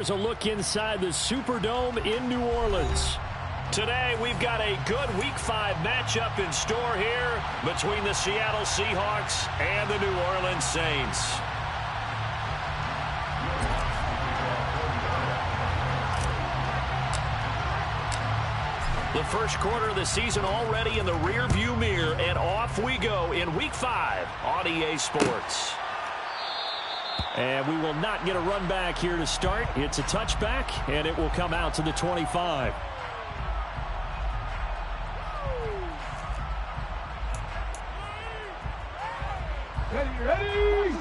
Here's a look inside the Superdome in New Orleans. Today, we've got a good Week 5 matchup in store here between the Seattle Seahawks and the New Orleans Saints. The first quarter of the season already in the rearview mirror, and off we go in Week 5 on EA Sports. And we will not get a run back here to start. It's a touchback, and it will come out to the 25. Ready!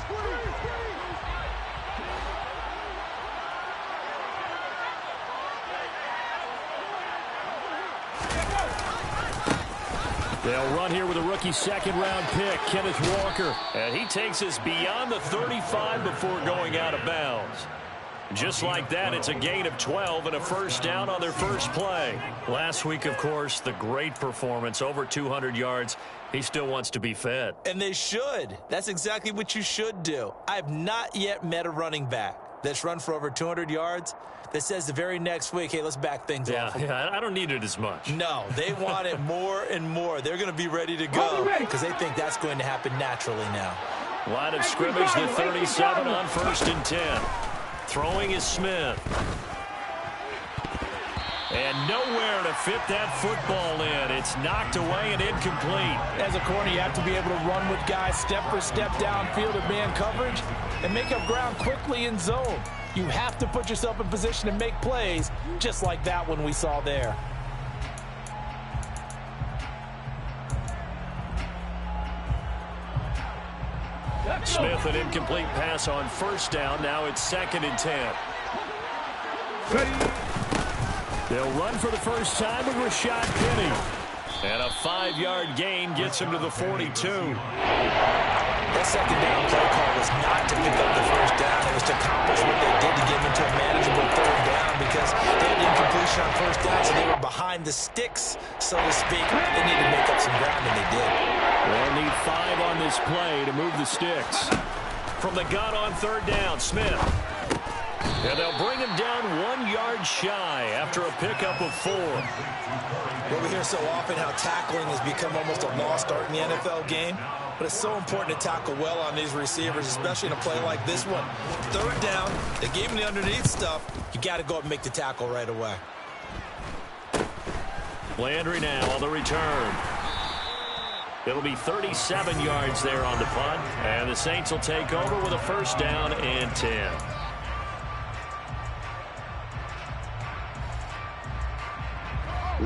They'll run here with a rookie second-round pick, Kenneth Walker. And he takes us beyond the 35 before going out of bounds. Just like that, it's a gain of 12 and a first down on their first play. Last week, of course, the great performance, over 200 yards. He still wants to be fed. And they should. That's exactly what you should do. I have not yet met a running back that's run for over 200 yards that says the very next week, hey, let's back things off. Yeah, I don't need it as much. No, they want it more and more. They're going to be ready to go because they think that's going to happen naturally now. Line of scrimmage, the 37 on 1st and 10. Throwing is Smith. And nowhere to fit that football in. It's knocked away and incomplete. As a corner, you have to be able to run with guys step for step downfield in man coverage and make up ground quickly in zone. You have to put yourself in position to make plays, just like that one we saw there. Smith, an incomplete pass on 1st down. Now it's 2nd and 10. Ready! They'll run for the first time with Rashad Penny. And a 5-yard gain gets him to the 42. That second down play call was not to pick up the first down. It was to accomplish what they did to get into a manageable 3rd down because they had incompletion on 1st down, so they were behind the sticks, so to speak. They needed to make up some ground, and they did. They'll need 5 on this play to move the sticks. From the gun on 3rd down, Smith. And they'll bring him down 1 yard shy after a pickup of 4. Well, we hear so often how tackling has become almost a lost art in the NFL game. But it's so important to tackle well on these receivers, especially in a play like this one. 3rd down, they gave him the underneath stuff. You got to go up and make the tackle right away. Landry now on the return. It'll be 37 yards there on the punt. And the Saints will take over with a 1st down and 10.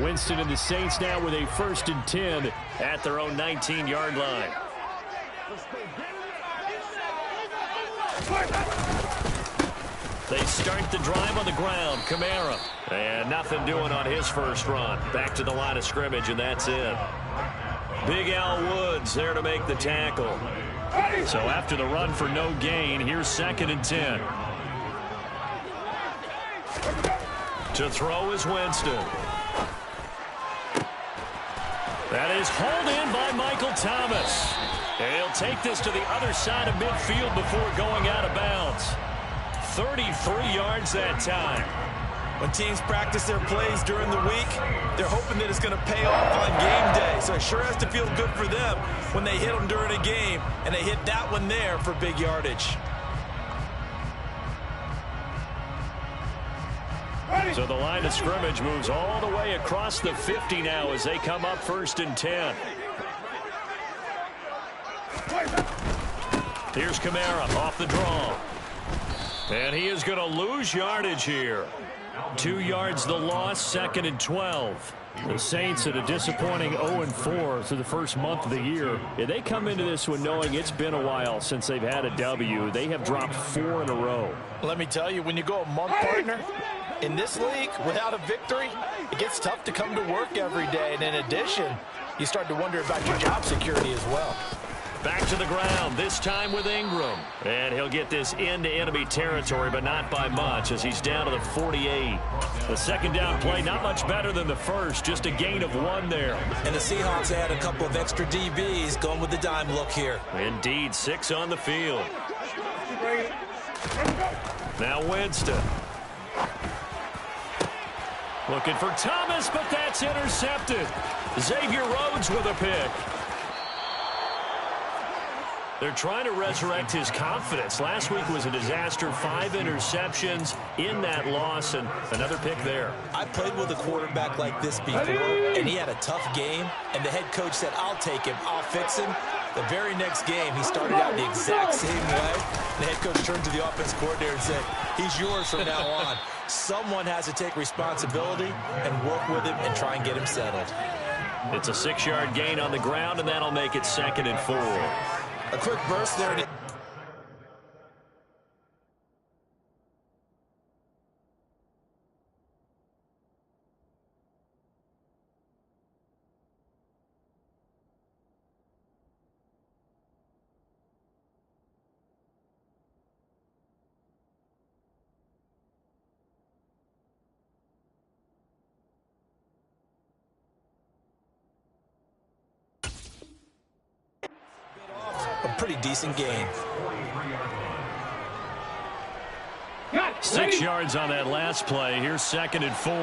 Winston and the Saints now with a 1st and 10 at their own 19-yard line. They start the drive on the ground. Kamara. And nothing doing on his first run. Back to the line of scrimmage, and that's it. Big Al Woods there to make the tackle. So after the run for no gain, here's 2nd and 10. To throw is Winston. That is hauled in by Michael Thomas. And he'll take this to the other side of midfield before going out of bounds. 33 yards that time. When teams practice their plays during the week, they're hoping that it's going to pay off on game day. So it sure has to feel good for them when they hit them during a game, and they hit that one there for big yardage. So the line of scrimmage moves all the way across the 50 now as they come up 1st and 10. Here's Kamara off the draw. And he is going to lose yardage here. 2 yards the loss, 2nd and 12. The Saints at a disappointing 0-4 through the first month of the year. And they come into this one knowing it's been a while since they've had a W. They have dropped 4 in a row. Let me tell you, when you go a month, partner, in this league, without a victory, it gets tough to come to work every day. And in addition, you start to wonder about your job security as well. Back to the ground, this time with Ingram. And he'll get this into enemy territory, but not by much as he's down to the 48. The 2nd down play, not much better than the first, just a gain of 1 there. And the Seahawks had a couple of extra DBs going with the dime look here. Indeed, 6 on the field. Now Winston. Looking for Thomas, but that's intercepted. Xavier Rhodes with a pick. They're trying to resurrect his confidence. Last week was a disaster. 5 interceptions in that loss, and another pick there. I played with a quarterback like this before, and he had a tough game, and the head coach said, I'll take him, I'll fix him. The very next game, he started out the exact same way. The head coach turned to the offense coordinator and said, he's yours from now on. Someone has to take responsibility and work with him and try and get him settled. It's a 6-yard gain on the ground, and that'll make it 2nd and 4. A quick burst there. A pretty decent game. 6 yards on that last play. Here's 2nd and 4.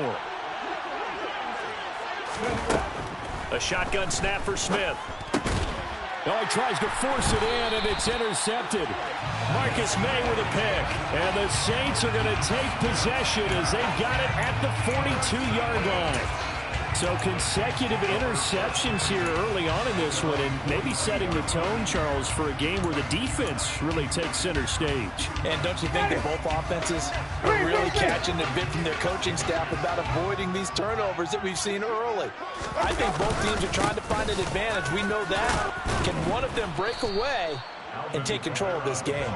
A shotgun snap for Smith. Oh, he tries to force it in, and it's intercepted. Marcus May with a pick. And the Saints are going to take possession as they've got it at the 42-yard line. So consecutive interceptions here early on in this one, and maybe setting the tone, Charles, for a game where the defense really takes center stage. And don't you think that both offenses are really catching the bit from their coaching staff about avoiding these turnovers that we've seen early? I think both teams are trying to find an advantage. We know that. Can one of them break away and take control of this game?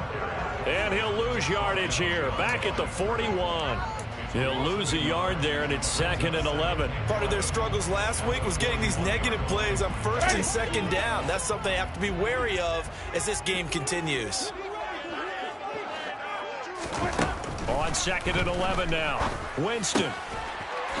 And he'll lose yardage here. Back at the 41. He'll lose a yard there, and it's 2nd and 11. Part of their struggles last week was getting these negative plays on 1st and 2nd down. That's something they have to be wary of as this game continues. On 2nd and 11 now. Winston.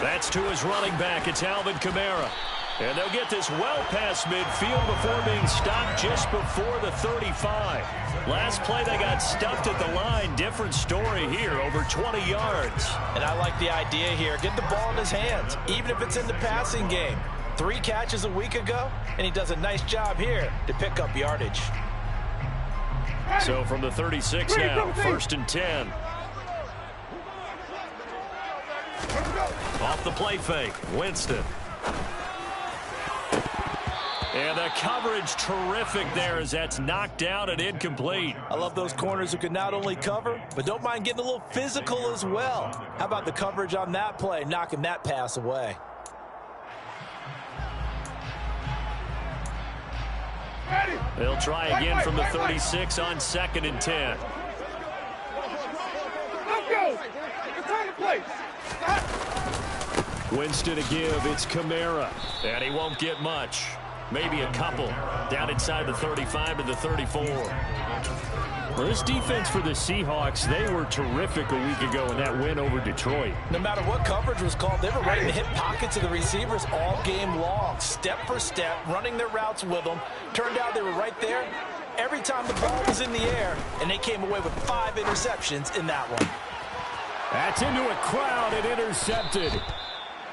That's to his running back. It's Alvin Kamara. And they'll get this well past midfield before being stopped just before the 35. Last play, they got stuffed at the line. Different story here, over 20 yards. And I like the idea here. Get the ball in his hands, even if it's in the passing game. 3 catches a week ago, and he does a nice job here to pick up yardage. So from the 36 now, 1st and 10. Off the play fake, Winston. And the coverage terrific there as that's knocked down and incomplete. I love those corners who can not only cover, but don't mind getting a little physical as well. How about the coverage on that play, knocking that pass away? They'll try again from the 36 on 2nd and 10. Let's go. It's time to play. Winston to give. It's Kamara. And he won't get much. Maybe a couple. Down inside the 35 to the 34. Well, this defense for the Seahawks, they were terrific a week ago in that win over Detroit. No matter what coverage was called, they were right in the hip pockets of the receivers all game long. Step for step, running their routes with them. Turned out they were right there every time the ball was in the air, and they came away with 5 interceptions in that one. That's into a crowd and intercepted.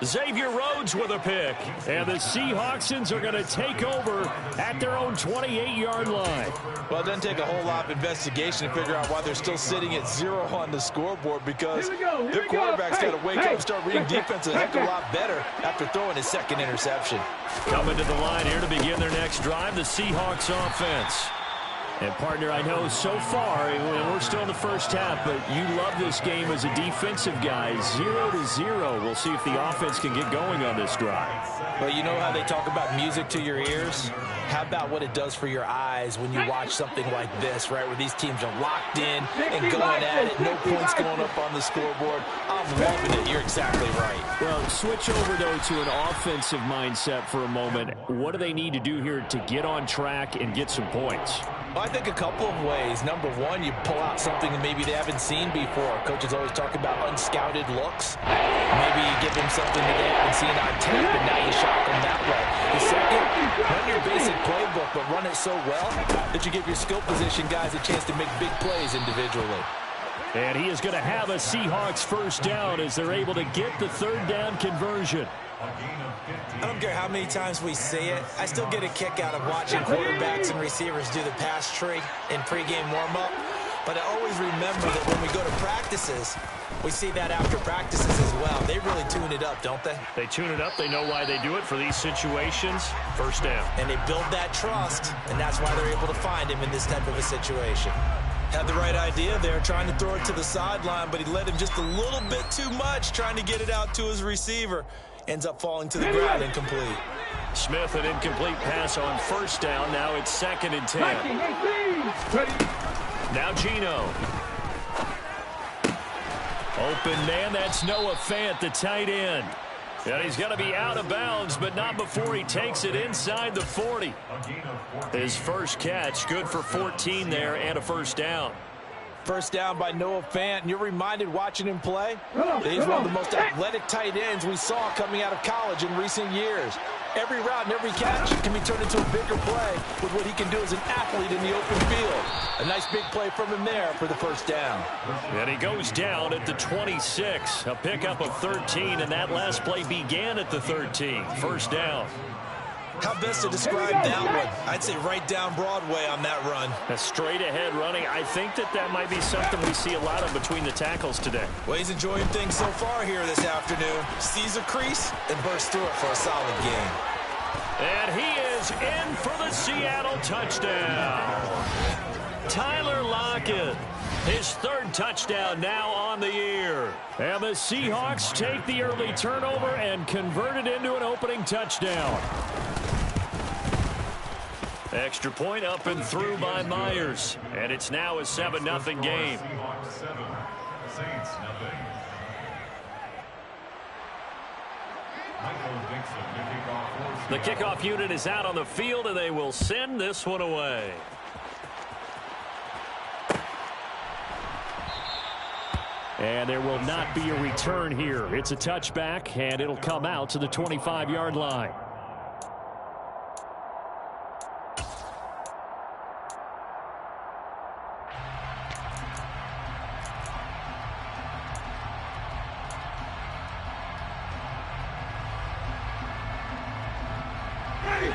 Xavier Rhodes with a pick. And the Seahawksons are going to take over at their own 28-yard line. Well, it doesn't take a whole lot of investigation to figure out why they're still sitting at 0 on the scoreboard, because their quarterback's got to wake up and start reading defense a heck of a lot better after throwing his 2nd interception. Coming to the line here to begin their next drive, the Seahawks offense. And, partner, I know so far, and we're still in the first half, but you love this game as a defensive guy. 0-0. We'll see if the offense can get going on this drive. Well, you know how they talk about music to your ears? How about what it does for your eyes when you watch something like this, right, where these teams are locked in and going at it, no points going up on the scoreboard? I'm loving it. You're exactly right. Well, switch over, though, to an offensive mindset for a moment. What do they need to do here to get on track and get some points? Well, I think a couple of ways. Number one, you pull out something that maybe they haven't seen before. Coaches always talk about unscouted looks. Maybe you give them something that they haven't seen on tape, and now you shock them that way. The second, run your basic playbook, but run it so well that you give your skill position guys a chance to make big plays individually. And he is going to have a Seahawks first down as they're able to get the third down conversion. I don't care how many times we say it, I still get a kick out of watching quarterbacks and receivers do the pass tree in pregame warm-up. But I always remember that when we go to practices, we see that after practices as well. They really tune it up, don't they? They tune it up. They know why they do it for these situations. First down. And they build that trust, and that's why they're able to find him in this type of a situation. Had the right idea there, trying to throw it to the sideline, but he led him just a little bit too much, trying to get it out to his receiver. Ends up falling to the ground incomplete. Smith, an incomplete pass on first down. Now it's 2nd and 10. Now Geno. Open man, that's Noah Fant, the tight end. And he's going to be out of bounds, but not before he takes it inside the 40. His first catch, good for 14 there and a first down. First down by Noah Fant, and you're reminded watching him play that he's one of the most athletic tight ends we saw coming out of college in recent years. Every route and every catch can be turned into a bigger play with what he can do as an athlete in the open field. A nice big play from him there for the first down. And he goes down at the 26. A pickup of 13, and that last play began at the 13. First down. How best to describe that one? I'd say right down Broadway on that run. A straight ahead running. I think that might be something we see a lot of between the tackles today. Well, he's enjoying things so far here this afternoon. Sees a crease and bursts through it for a solid game. And he is in for the Seattle touchdown. Tyler Lockett, his third touchdown now on the year. And the Seahawks take the early turnover and convert it into an opening touchdown. Extra point up and through by Myers. And it's now a 7-0 game. The kickoff unit is out on the field, and they will send this one away. And there will not be a return here. It's a touchback, and it'll come out to the 25-yard line.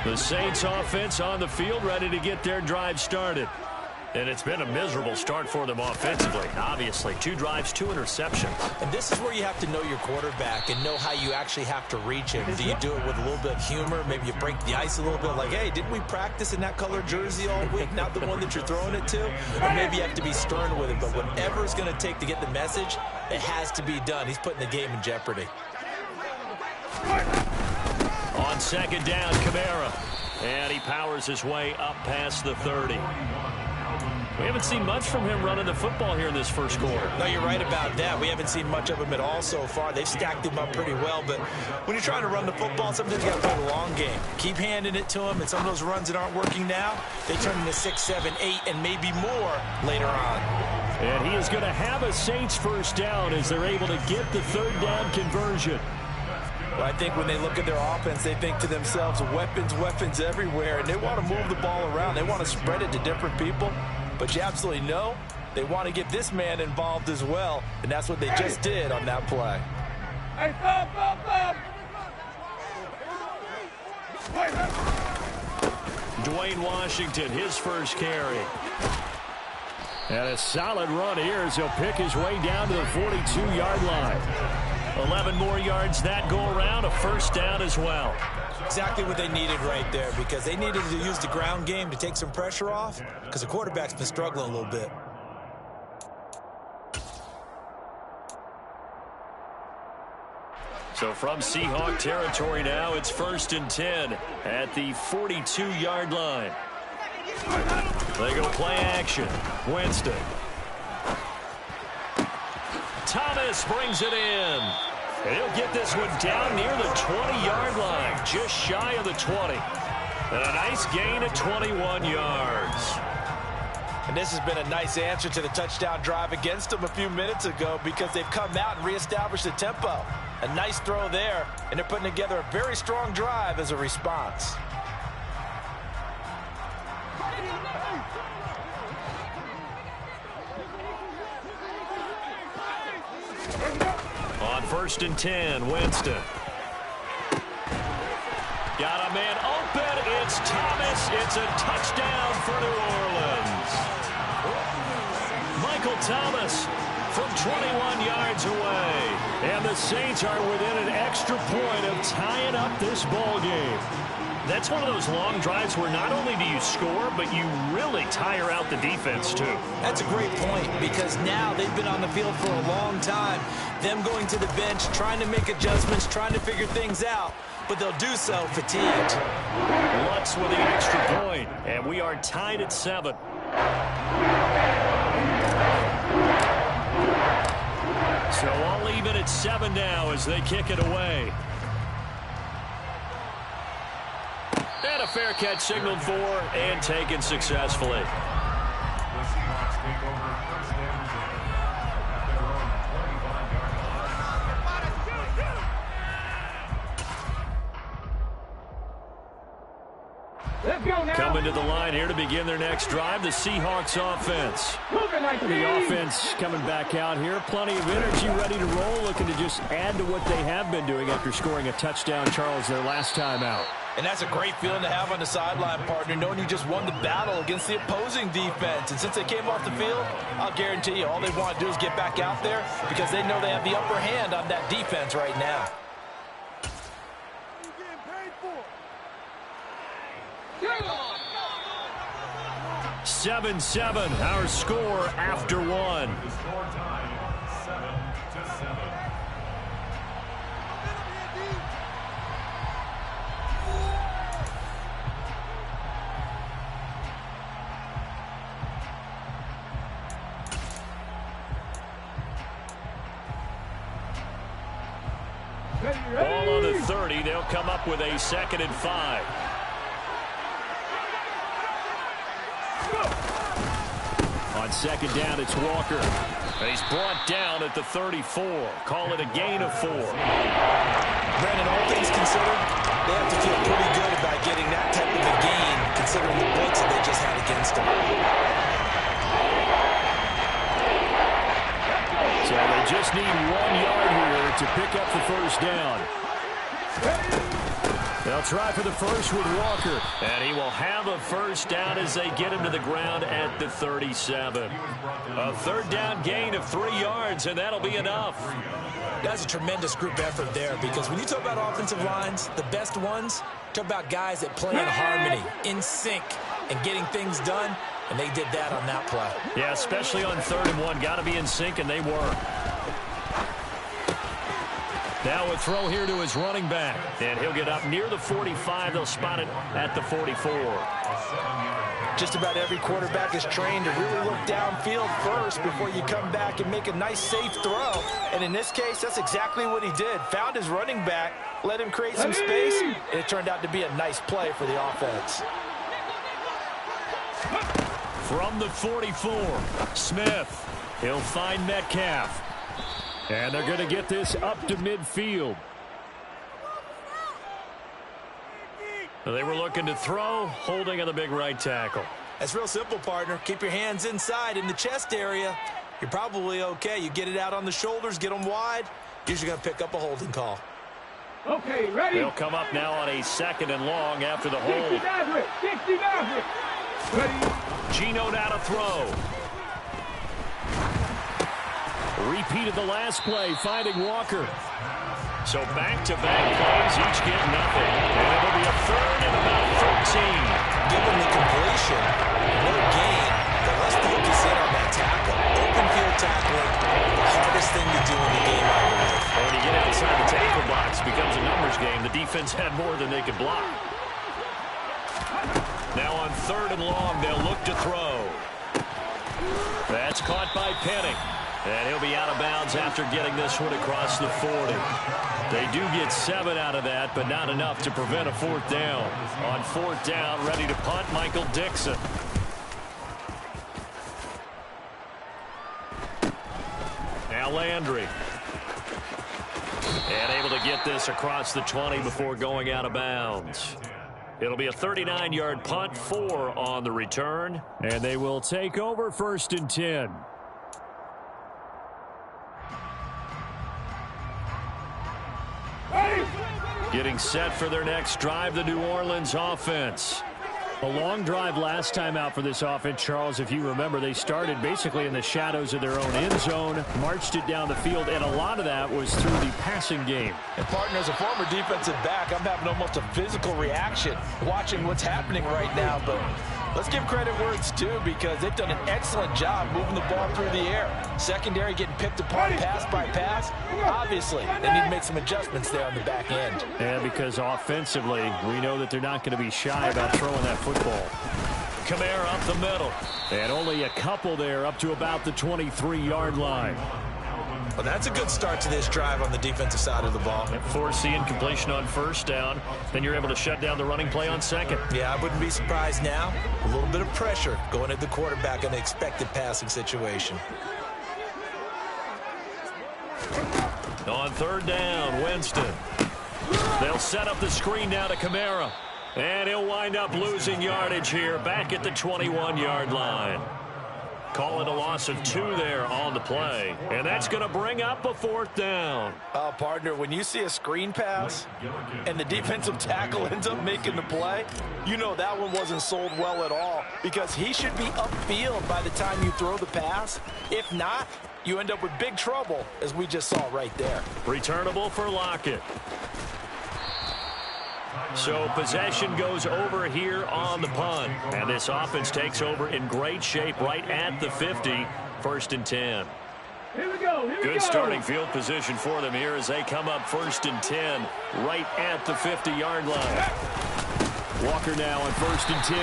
The Saints offense on the field, ready to get their drive started. And it's been a miserable start for them offensively. Obviously, 2 drives, 2 interceptions. And this is where you have to know your quarterback and know how you actually have to reach him. Do you do it with a little bit of humor? Maybe you break the ice a little bit like, hey, didn't we practice in that color jersey all week? Not the one that you're throwing it to? Or maybe you have to be stern with it. But whatever it's going to take to get the message, it has to be done. He's putting the game in jeopardy. On second down, Kamara. And he powers his way up past the 30. We haven't seen much from him running the football here in this first quarter. No, you're right about that. We haven't seen much of him at all so far. They've stacked him up pretty well, but when you're trying to run the football, sometimes you got to play the long game. Keep handing it to him, and some of those runs that aren't working now, they turn into 6, 7, 8, and maybe more later on. And he is going to have a Saints first down as they're able to get the third down conversion. Well, I think when they look at their offense, they think to themselves, weapons, weapons everywhere, and they want to move the ball around. They want to spread it to different people. But you absolutely know they want to get this man involved as well, and that's what they just did on that play. Dwayne Washington, his first carry. And a solid run here as he'll pick his way down to the 42-yard line. 11 more yards that go around, a first down as well. Exactly what they needed right there, because they needed to use the ground game to take some pressure off, because the quarterback's been struggling a little bit. So from Seahawk territory now, it's 1st and 10 at the 42-yard line. They go play action. Winston. Thomas brings it in. And he'll get this one down near the 20-yard line, just shy of the 20. And a nice gain of 21 yards. And this has been a nice answer to the touchdown drive against them a few minutes ago, because they've come out and reestablished the tempo. A nice throw there, and they're putting together a very strong drive as a response. On 1st and 10, Winston. Got a man open. It's Thomas. It's a touchdown for New Orleans. Michael Thomas from 21 yards away. And the Saints are within an extra point of tying up this ball game. That's one of those long drives where not only do you score, but you really tire out the defense, too. That's a great point, because now they've been on the field for a long time. Them going to the bench, trying to make adjustments, trying to figure things out, but they'll do so fatigued. Lutz with the extra point, and we are tied at 7. So all even at 7 now as they kick it away. And a fair catch signaled for and taken successfully. The Seahawks take over first downs at their own 25 yard line. Coming to the line here to begin their next drive, the Seahawks offense. The offense coming back out here. Plenty of energy, ready to roll, looking to just add to what they have been doing after scoring a touchdown, Charles, their last time out. And that's a great feeling to have on the sideline, partner, knowing you just won the battle against the opposing defense. And since they came off the field, I'll guarantee you all they want to do is get back out there because they know they have the upper hand on that defense right now. 7-7, our score after 1. The score tied 7-7. Ball on the 30. They'll come up with a 2nd and 5. On 2nd down, it's Walker. And he's brought down at the 34. Call it a gain of 4. Brandon, all things considered, they have to feel pretty good about getting that type of a gain, considering the blitz that they just had against them. So they just need 1 yard here to pick up the first down. They'll try for the first with Walker. And he will have a first down as they get him to the ground at the 37. A 3rd down gain of 3 yards, and that'll be enough. That's a tremendous group effort there, because when you talk about offensive lines, the best ones, talk about guys that play in harmony, in sync, and getting things done, and they did that on that play. Yeah, especially on 3rd and 1. Got to be in sync, and they were. Now a throw here to his running back. And he'll get up near the 45. They'll spot it at the 44. Just about every quarterback is trained to really look downfield first before you come back and make a nice, safe throw. And in this case, that's exactly what he did. Found his running back, let him create some space, and it turned out to be a nice play for the offense. From the 44, Smith. He'll find Metcalf. And they're going to get this up to midfield. They were looking to throw, holding on the big right tackle. That's real simple, partner. Keep your hands inside in the chest area. You're probably okay. You get it out on the shoulders, get them wide. Usually going to pick up a holding call. Okay, ready. They'll come up now on a 2nd and long after the hold. 60 Ready. Gino now to throw. Repeated the last play, finding Walker. So back-to-back plays, each get nothing. And it'll be a 3rd and about 13. Given the completion, no gain, but let's focus in on that tackle. Open field tackling, the hardest thing to do in the game, I believe. When you get outside the tackle box, it becomes a numbers game. The defense had more than they could block. Now on 3rd and long, they'll look to throw. That's caught by Penning. And he'll be out of bounds after getting this one across the 40. They do get 7 out of that, but not enough to prevent a 4th down. On 4th down, ready to punt, Michael Dixon. Now Landry. And able to get this across the 20 before going out of bounds. It'll be a 39-yard punt, 4 on the return. And they will take over 1st and 10. Getting set for their next drive, the New Orleans offense. A long drive last time out for this offense, Charles. If you remember, they started basically in the shadows of their own end zone, marched it down the field, and a lot of that was through the passing game. And partner, as a former defensive back, I'm having almost a physical reaction watching what's happening right now. But let's give credit where it's due, because they've done an excellent job moving the ball through the air. Secondary getting picked apart pass by pass. Obviously, they need to make some adjustments there on the back end. Yeah, because offensively, we know that they're not going to be shy about throwing that football. Kamara up the middle. And only a couple there up to about the 23-yard line. Well, that's a good start to this drive on the defensive side of the ball. Force the incompletion on first down. Then you're able to shut down the running play on second. Yeah, I wouldn't be surprised now. A little bit of pressure going at the quarterback in an expected passing situation. On third down, Winston. They'll set up the screen now to Kamara. And he'll wind up losing yardage here back at the 21-yard line. Call it a loss of 2 there on the play. And that's going to bring up a 4th down. Partner, when you see a screen pass and the defensive tackle ends up making the play, you know that one wasn't sold well at all, because he should be upfield by the time you throw the pass. If not, you end up with big trouble, as we just saw right there. Returnable for Lockett. So possession goes over here on the punt. And this offense takes over in great shape right at the 50. 1st and 10. Good starting field position for them here as they come up 1st and 10 right at the 50-yard line. Walker now on 1st and 10.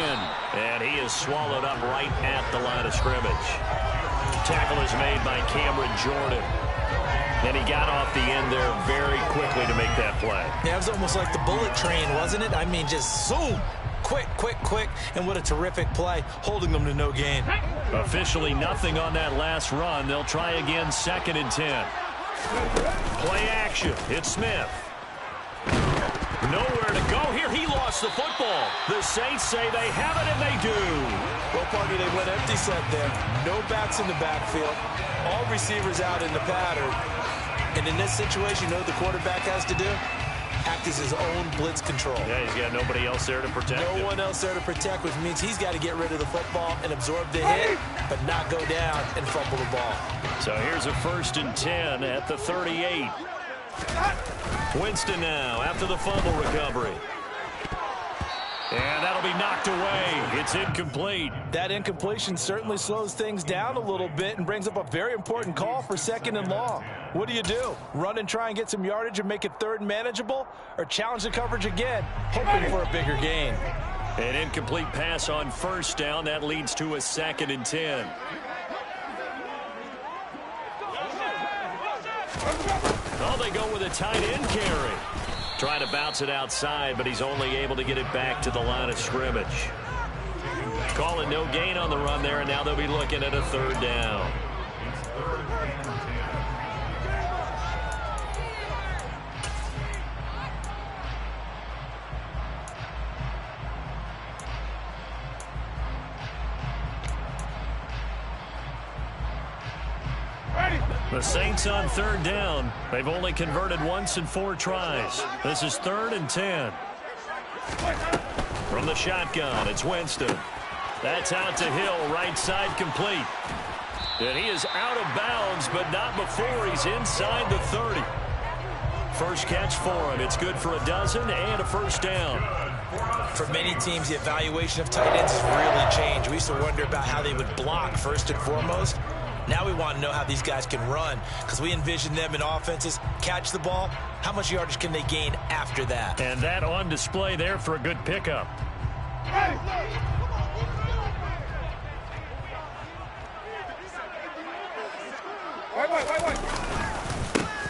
And he is swallowed up right at the line of scrimmage. Tackle is made by Cameron Jordan. And he got off the end there very quickly to make that play. Yeah, it was almost like the bullet train, wasn't it? I mean, just zoom. Quick, quick, quick. And what a terrific play, holding them to no gain. Officially nothing on that last run. They'll try again 2nd and 10. Play action. It's Smith. Nowhere to go here. He lost the football. The Saints say they have it, and they do. Well, partner, they went empty set there. No backs in the backfield. All receivers out in the pattern. And in this situation, you know what the quarterback has to do? Act as his own blitz control. Yeah, he's got nobody else there to protect him. No one else there to protect, which means he's got to get rid of the football and absorb the hit, but not go down and fumble the ball. So here's a 1st and 10 at the 38. Winston now after the fumble recovery. And that'll be knocked away. It's incomplete. That incompletion certainly slows things down a little bit and brings up a very important call for 2nd and long. What do? Run and try and get some yardage and make it 3rd and manageable, or challenge the coverage again, hoping for a bigger gain? An incomplete pass on 1st down. That leads to a 2nd and 10. Oh, they go with a tight end carry. Trying to bounce it outside, but he's only able to get it back to the line of scrimmage. Calling no gain on the run there, and now they'll be looking at a 3rd down. The Saints on 3rd down. They've only converted once in 4 tries. This is 3rd and 10. From the shotgun, it's Winston. That's out to Hill, right side complete. And he is out of bounds, but not before he's inside the 30. First catch for him. It's good for a dozen and a 1st down. For many teams, the evaluation of tight ends has really changed. We used to wonder about how they would block first and foremost. Now we want to know how these guys can run, because we envision them in offenses catch the ball. How much yardage can they gain after that? And that on display there for a good pickup.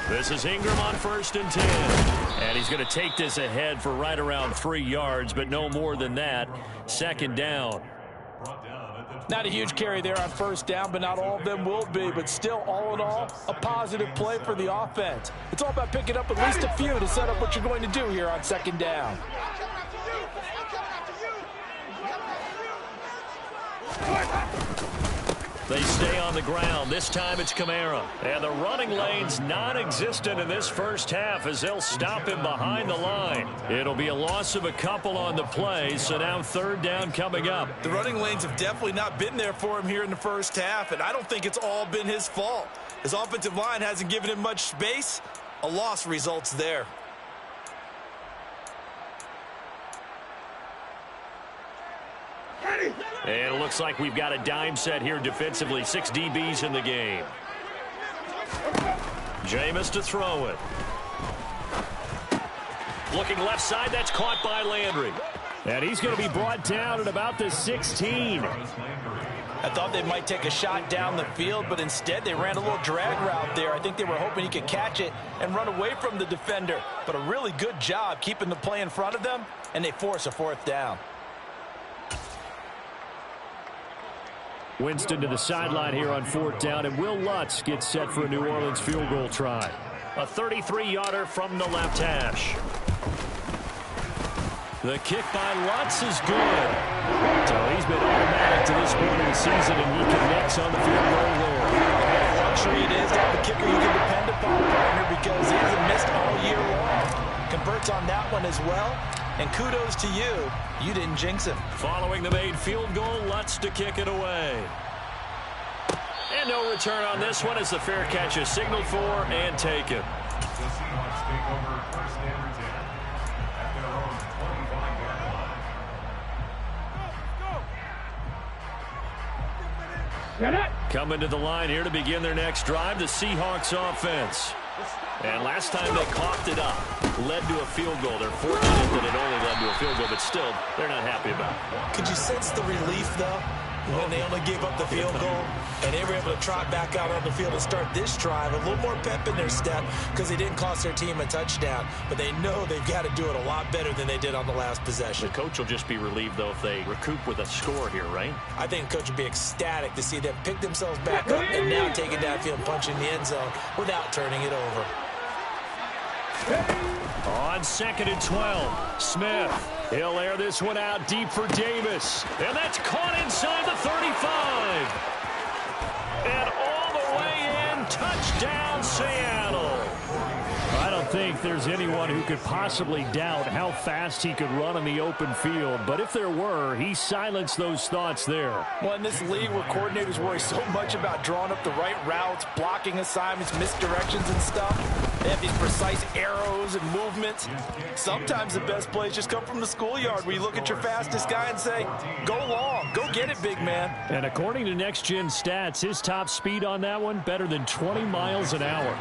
This is Ingram on 1st and 10. And he's going to take this ahead for right around 3 yards, but no more than that. 2nd down. Not a huge carry there on 1st down, but not all of them will be. But still, all in all, a positive play for the offense. It's all about picking up at least a few to set up what you're going to do here on 2nd down. They stay on the ground. This time it's Kamara. And the running lane's non-existent in this first half as they'll stop him behind the line. It'll be a loss of a couple on the play, so now third down coming up. The running lanes have definitely not been there for him here in the first half, and I don't think it's all been his fault. His offensive line hasn't given him much space. A loss results there. And it looks like we've got a dime set here defensively. 6 DBs in the game. Jameis to throw it. Looking left side, that's caught by Landry. And he's going to be brought down at about the 16. I thought they might take a shot down the field, but instead they ran a little drag route there. I think they were hoping he could catch it and run away from the defender. But a really good job keeping the play in front of them, and they force a fourth down. Winston to the sideline here on fourth down, and Will Lutz gets set for a New Orleans field goal try. A 33-yarder from the left hash. The kick by Lutz is good. So he's been automatic to this point of the season, and he connects on the field goal there. What a luxury it is to have a kicker you can depend upon, partner, because he hasn't missed all year long. Converts on that one as well. And kudos to you. You didn't jinx him. Following the made field goal, Lutz to kick it away. And no return on this one as the fair catch is signaled for and taken. The Seahawks take over first and 10 at their own 25-yard line. Coming to the line here to begin their next drive, the Seahawks offense. And last time they coughed it up, led to a field goal. They're fortunate that it only led to a field goal, but still, they're not happy about it. Could you sense the relief, though, when they only gave up the field goal and they were able to trot back out on the field and start this drive? A little more pep in their step because they didn't cost their team a touchdown, but they know they've got to do it a lot better than they did on the last possession. The coach will just be relieved, though, if they recoup with a score here, right? I think the coach would be ecstatic to see them pick themselves back up and now take it downfield, punch in the end zone without turning it over. On 2nd and 12, Smith. He'll air this one out deep for Davis. And that's caught inside the 35. And all the way in, touchdown Seattle. I don't think there's anyone who could possibly doubt how fast he could run on the open field. But if there were, he silenced those thoughts there. Well, in this league where coordinators worry so much about drawing up the right routes, blocking assignments, misdirections and stuff, they have these precise arrows and movements. Sometimes the best plays just come from the schoolyard where you look at your fastest guy and say, go long, go get it, big man. And according to Next Gen Stats, his top speed on that one, better than 20 miles an hour.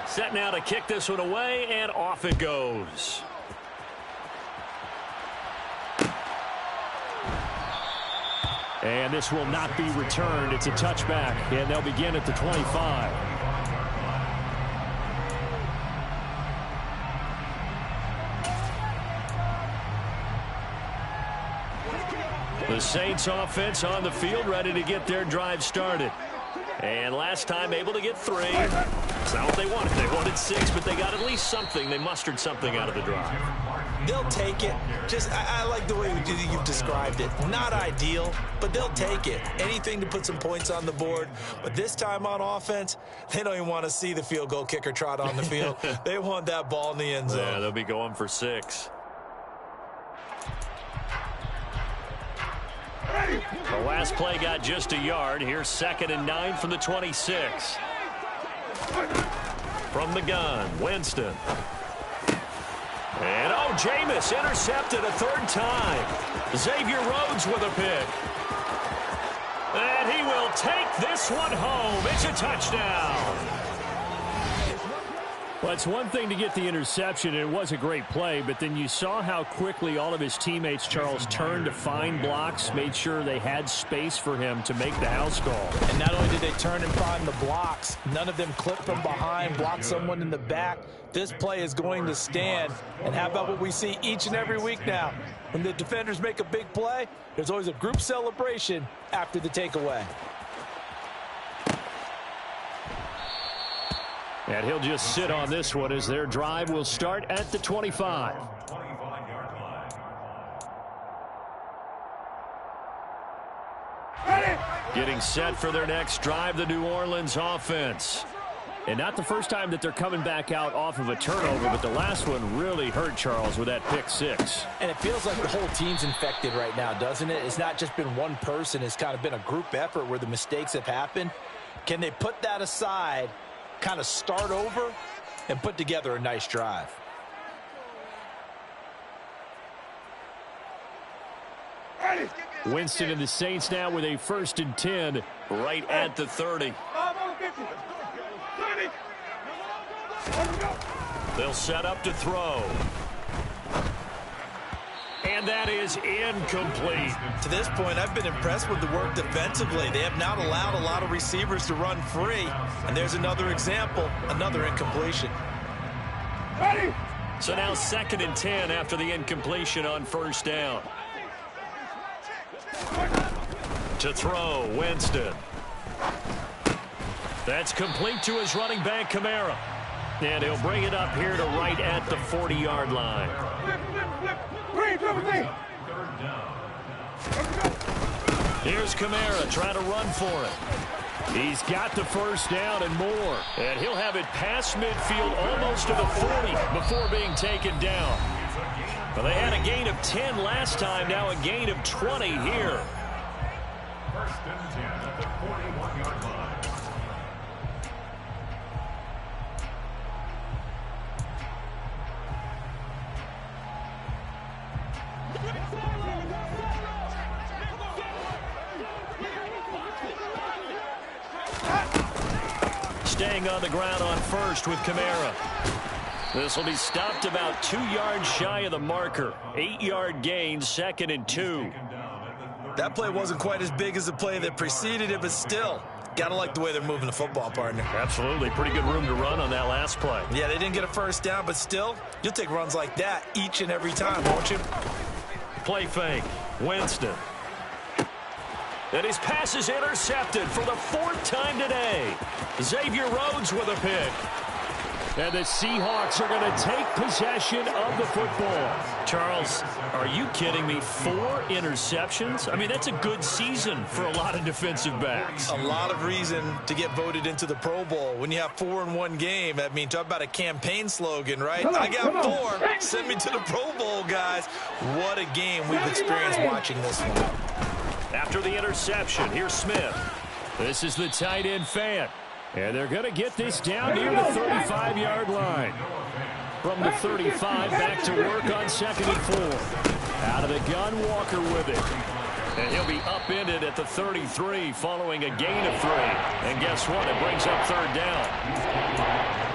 Set now to kick this one away, and off it goes. And this will not be returned. It's a touchback, and they'll begin at the 25. The Saints offense on the field, ready to get their drive started. And last time able to get 3. It's not what they wanted. They wanted 6, but they got at least something. They mustered something out of the drive. They'll take it. I like the way you've described it. Not ideal, but they'll take it. Anything to put some points on the board. But this time on offense, they don't even want to see the field goal kicker trot on the field. They want that ball in the end zone. Yeah, they'll be going for 6. The last play got just a yard. Here's 2nd and 9 from the 26. From the gun, Winston. And, Jameis intercepted a 3rd time. Xavier Rhodes with a pick. And he will take this one home. It's a touchdown. Well, it's one thing to get the interception, and it was a great play, but then you saw how quickly all of his teammates, Charles, turned to find blocks, made sure they had space for him to make the house call. And not only did they turn and find the blocks, none of them clipped from behind, blocked someone in the back. This play is going to stand. And how about what we see each and every week now? When the defenders make a big play, there's always a group celebration after the takeaway. And he'll just sit on this one as their drive will start at the 25. Getting set for their next drive, the New Orleans offense. And not the first time that they're coming back out off of a turnover, but the last one really hurt Charles with that pick six. And it feels like the whole team's infected right now, doesn't it? It's not just been one person. It's kind of been a group effort where the mistakes have happened. Can they put that aside, kind of start over, and put together a nice drive? Winston and the Saints now with a 1st and 10 right at the 30. They'll set up to throw. And that is incomplete. To this point, I've been impressed with the work defensively. They have not allowed a lot of receivers to run free. And there's another example, another incompletion. So now 2nd and 10 after the incompletion on 1st down. To throw, Winston. That's complete to his running back, Kamara. And he'll bring it up here to right at the 40-yard line. Here's Kamara trying to run for it. He's got the 1st down and more. And he'll have it past midfield almost to the 40 before being taken down. Well, they had a gain of 10 last time, now a gain of 20 here. 1st and 10 at the 41-yard line. Staying on the ground on 1st with Kamara. This will be stopped about 2 yards shy of the marker. 8-yard gain, 2nd and 2. That play wasn't quite as big as the play that preceded it, but still, gotta like the way they're moving the football, partner. Absolutely. Pretty good room to run on that last play. Yeah, they didn't get a 1st down, but still, you'll take runs like that each and every time, won't you? Play fake. Winston. And his pass is intercepted for the 4th time today. Xavier Rhodes with a pick. And the Seahawks are going to take possession of the football. Charles, are you kidding me? 4 interceptions? I mean, that's a good season for a lot of defensive backs. A lot of reason to get voted into the Pro Bowl. When you have 4 in one game, I mean, talk about a campaign slogan, right? I got 4. Send me to the Pro Bowl, guys. What a game we've experienced watching this one. After the interception, here's Smith. This is the tight end Fant. And they're going to get this down near the 35-yard line. From the 35, back to work on 2nd and 4. Out of the gun, Walker with it. And he'll be upended at the 33 following a gain of 3. And guess what? It brings up 3rd down.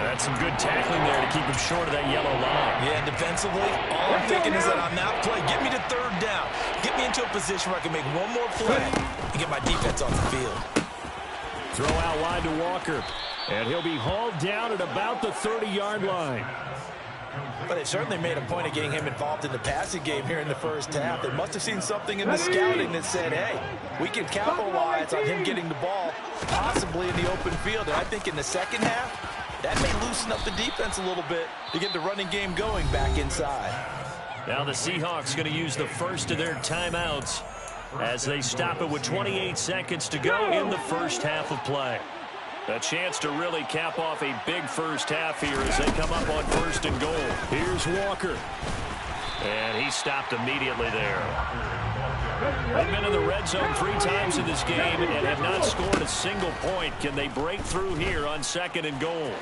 That's some good tackling there to keep him short of that yellow line. Yeah, defensively, all I'm thinking is that on that play, get me to 3rd down. Get me into a position where I can make one more play and get my defense off the field. Throw out wide to Walker. And he'll be hauled down at about the 30-yard line. But they've certainly made a point of getting him involved in the passing game here in the 1st half. They must have seen something in the scouting that said, hey, we can capitalize on him getting the ball possibly in the open field. And I think in the 2nd half, that may loosen up the defense a little bit to get the running game going back inside. Now the Seahawks going to use the first of their timeouts as they stop it with 28 seconds to go in the 1st half of play. A chance to really cap off a big 1st half here as they come up on 1st and goal. Here's Walker. And he stopped immediately there. They've been in the red zone 3 times in this game and have not scored a single point. Can they break through here on 2nd and goal?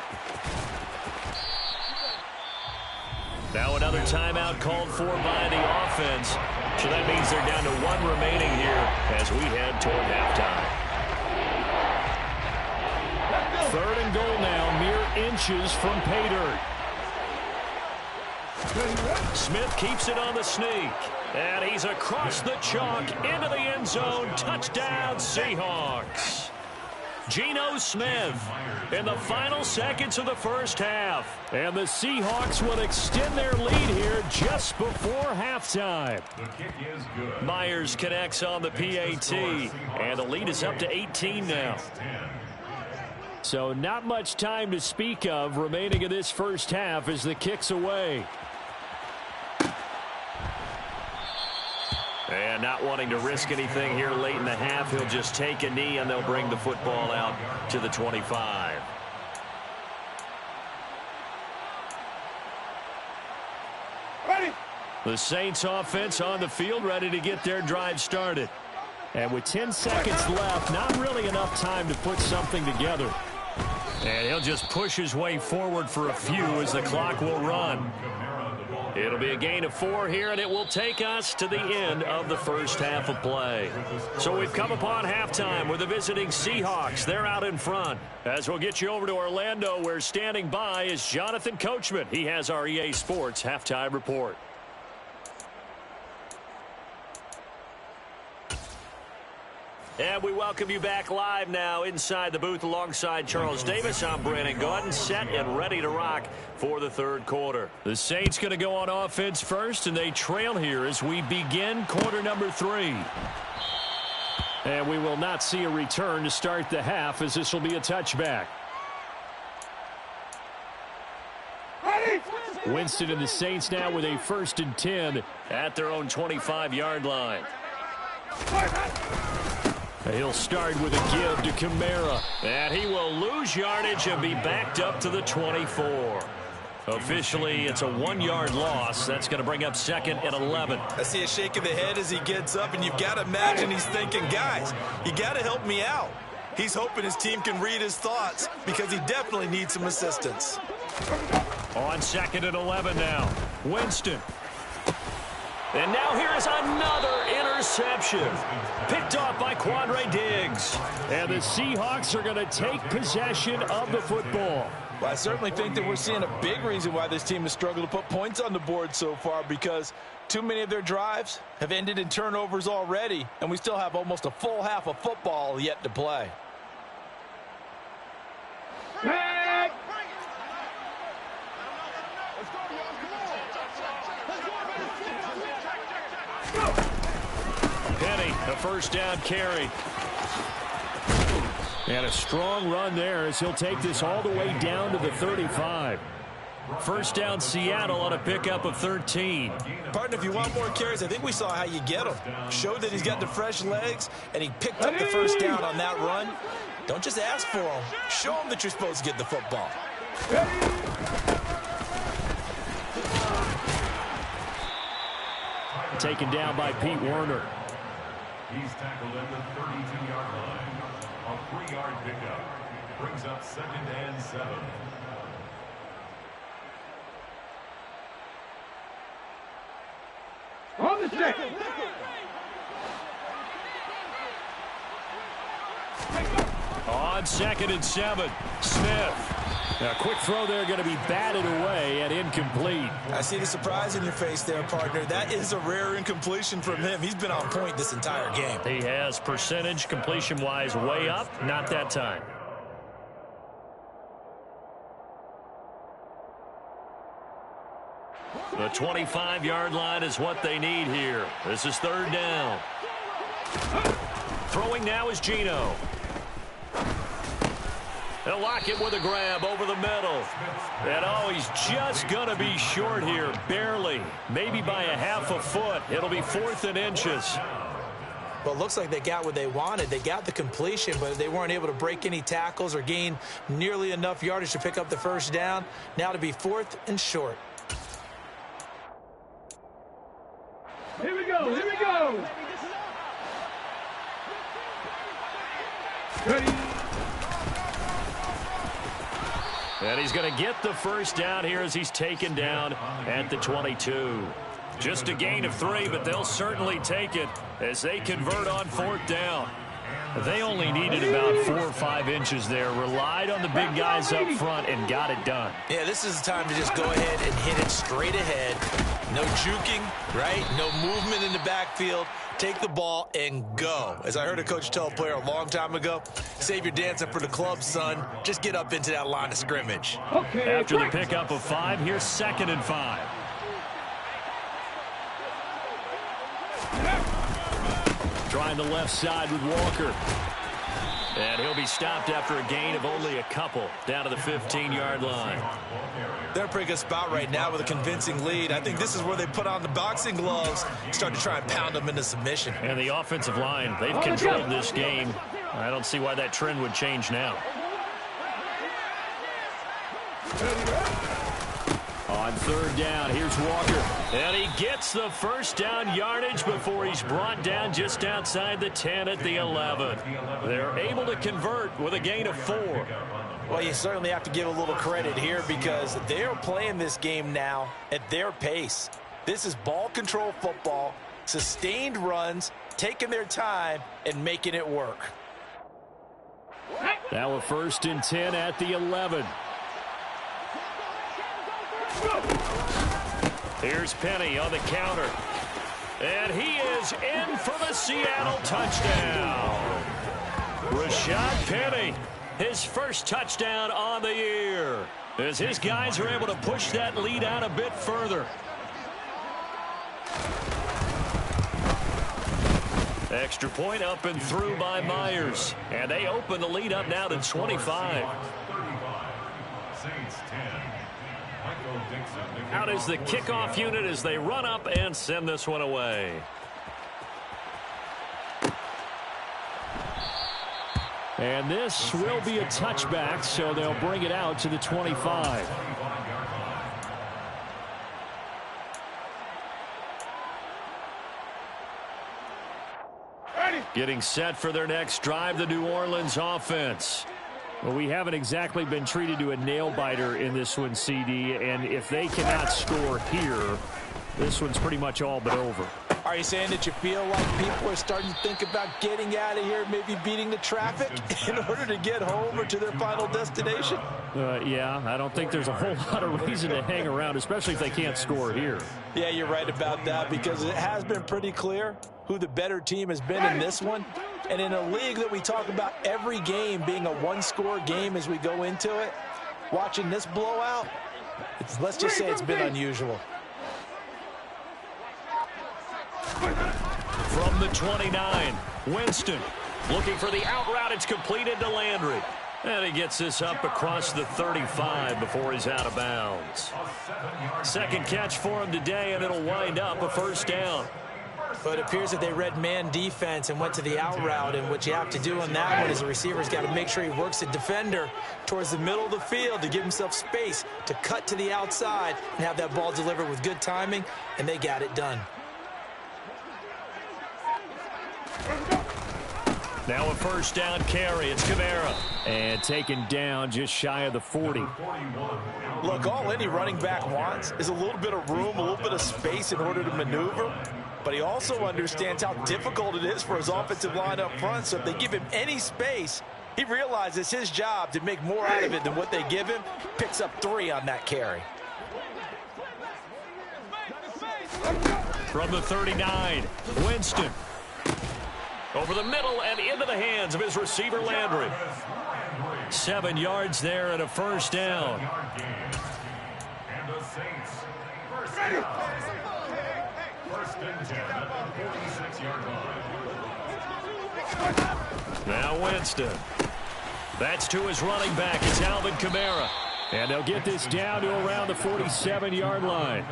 Now another timeout called for by the offense. So that means they're down to 1 remaining here as we head toward halftime. 3rd and goal now, mere inches from pay dirt. Smith keeps it on the sneak. And he's across the chalk into the end zone. Touchdown, Seahawks. Geno Smith in the final seconds of the 1st half. And the Seahawks will extend their lead here just before halftime. The kick is good. Myers connects on the PAT. And the lead is up to 18 now. So not much time to speak of remaining in this 1st half as the kick's away. And not wanting to risk anything here late in the half, he'll just take a knee, and they'll bring the football out to the 25. The Saints offense on the field, ready to get their drive started. And with 10 seconds left, not really enough time to put something together. And he'll just push his way forward for a few as the clock will run. It'll be a gain of 4 here, and it will take us to the end of the first half of play. So we've come upon halftime with the visiting Seahawks. They're out in front. As we'll get you over to Orlando, where standing by is Jonathan Coachman. He has our EA Sports halftime report. And we welcome you back live now inside the booth alongside Charles Davis. I'm Brandon Gaudin, set and ready to rock for the third quarter. The Saints going to go on offense first, and they trail here as we begin quarter number 3. And we will not see a return to start the half, as this will be a touchback. Winston and the Saints now with a 1st and 10 at their own 25-yard line. He'll start with a give to Kamara. And he will lose yardage and be backed up to the 24. Officially, it's a 1-yard loss. That's going to bring up 2nd and 11. I see a shake of the head as he gets up, and you've got to imagine he's thinking, guys, you got to help me out. He's hoping his team can read his thoughts because he definitely needs some assistance. On 2nd and 11 now. Winston. And now here is another interception. Picked off by Quandre Diggs. And the Seahawks are going to take possession of the football. Well, I certainly think that we're seeing a big reason why this team has struggled to put points on the board so far, because too many of their drives have ended in turnovers already, and we still have almost a full half of football yet to play. Penny, a 1st down carry. And a strong run there as he'll take this all the way down to the 35. 1st down Seattle on a pickup of 13. Partner, if you want more carries, I think we saw how you get him. Showed that he's got the fresh legs, and he picked up the 1st down on that run. Don't just ask for him. Show him that you're supposed to get the football. Taken down by Pete Werner. He's tackled at the 32-yard line. A 3-yard pickup brings up 2nd and 7. On the stick. On 2nd and 7, Smith. Now, a quick throw there going to be batted away and incomplete. I see the surprise in your face there, partner. That is a rare incompletion from him. He's been on point this entire game. He has percentage completion-wise way up. Not that time. The 25-yard line is what they need here. This is 3rd down. Throwing now is Geno. They'll lock it with a grab over the middle. And, oh, he's just going to be short here, barely. Maybe by a half a foot. It'll be 4th and inches. Well, it looks like they got what they wanted. They got the completion, but they weren't able to break any tackles or gain nearly enough yardage to pick up the 1st down. Now to be 4th and short. Here we go, here we go. Ready. And he's going to get the 1st down here as he's taken down at the 22. Just a gain of 3, but they'll certainly take it as they convert on 4th down. They only needed about 4 or 5 inches there, relied on the big guys up front, and got it done. Yeah, this is the time to just go ahead and hit it straight ahead. No juking, right? No movement in the backfield. Take the ball and go. As I heard a coach tell a player a long time ago, save your dancing for the club, son. Just get up into that line of scrimmage. Okay, after the pickup of 5, here's 2nd and 5. Trying the left side with Walker. And he'll be stopped after a gain of only a couple down to the 15-yard line. They're in a pretty good spot right now with a convincing lead. I think this is where they put on the boxing gloves, start to try and pound them into submission. And the offensive line, they've controlled this game. I don't see why that trend would change now. On third down, here's Walker. And he gets the first down yardage before he's brought down just outside the 10 at the 11. They're able to convert with a gain of 4. Well, you certainly have to give a little credit here because they're playing this game now at their pace. This is ball control football, sustained runs, taking their time, and making it work. Now a 1st and 10 at the 11. Here's Penny on the counter. And he is in for the Seattle touchdown. Rashad Penny, his first touchdown on the year, as his guys are able to push that lead out a bit further. Extra point up and through by Myers. And they open the lead up now to 25. Out is the kickoff unit as they run up and send this one away. And this will be a touchback, so they'll bring it out to the 25. Getting set for their next drive, the New Orleans offense. Well, we haven't exactly been treated to a nail-biter in this one, CD, and if they cannot score here, this one's pretty much all but over. Are you saying that you feel like people are starting to think about getting out of here, maybe beating the traffic in order to get home or to their final destination? Yeah, I don't think there's a whole lot of reason to hang around, especially if they can't score here. Yeah, you're right about that because it has been pretty clear who the better team has been in this one. And in a league that we talk about every game being a one-score game as we go into it, watching this blowout, let's just say it's been unusual. From the 29, Winston looking for the out route. It's completed to Landry. And he gets this up across the 35 before he's out of bounds. Second catch for him today, and it'll wind up a first down. But it appears that they read man defense and went to the out route, and what you have to do on that one is the receiver's got to make sure he works the defender towards the middle of the field to give himself space to cut to the outside and have that ball delivered with good timing, and they got it done. Now a first down carry. It's Kamara. And taken down just shy of the 40. Look, all any running back wants is a little bit of room, a little bit of space in order to maneuver. But he also understands how difficult it is for his offensive line up front. So if they give him any space, he realizes it's his job to make more out of it than what they give him. Picks up 3 on that carry. From the 39, Winston. Over the middle and into the hands of his receiver, Landry. 7 yards there and a first down. And the Saints, first and 10 at the 46-yard line. Now Winston. That's to his running back. It's Alvin Kamara. And they'll get this down to around the 47-yard line.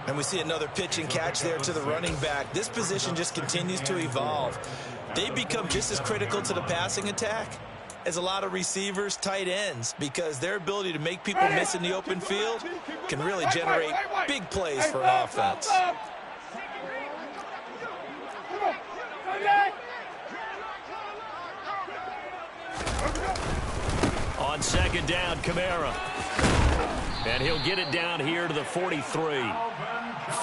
And we see another pitch and catch there to the running back. This position just continues to evolve. They become just as critical to the passing attack as a lot of receivers, tight ends, because their ability to make people miss in the open field can really generate big plays for an offense. On second down, Kamara. And he'll get it down here to the 43.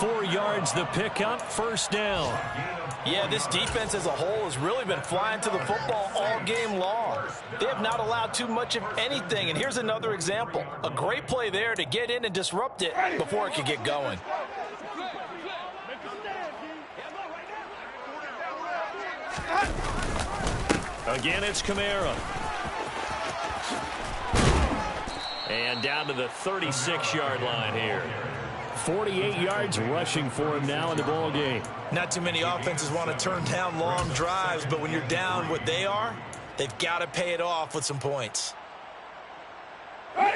4 yards the pickup, first down. Yeah, this defense as a whole has really been flying to the football all game long. They have not allowed too much of anything, and here's another example. A great play there to get in and disrupt it before it could get going. Again, it's Kamara. And down to the 36-yard line here. 48 yards rushing for him now in the ball game. Not too many offenses want to turn down long drives, but when you're down what they are, They've got to pay it off with some points.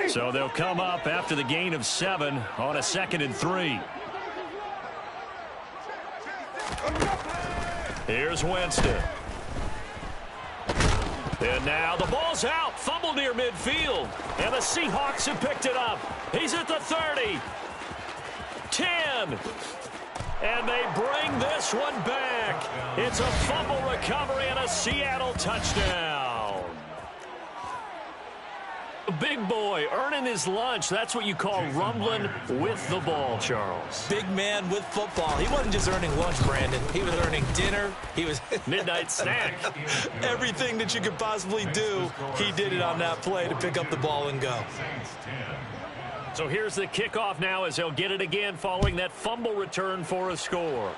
So they'll come up after the gain of 7 on a 2nd and 3. Here's Winston. And now the ball's out. Fumble near midfield. And the Seahawks have picked it up. He's at the 30. 10. And they bring this one back. It's a fumble recovery and a Seattle touchdown. Big boy earning his lunch. That's what you call rumbling with the ball, Charles. Big man with football. He wasn't just earning lunch, Brandon. He was earning dinner. He was midnight snack. Everything that you could possibly do, he did it on that play to pick up the ball and go. So here's the kickoff now as they'll get it again following that fumble return for a score.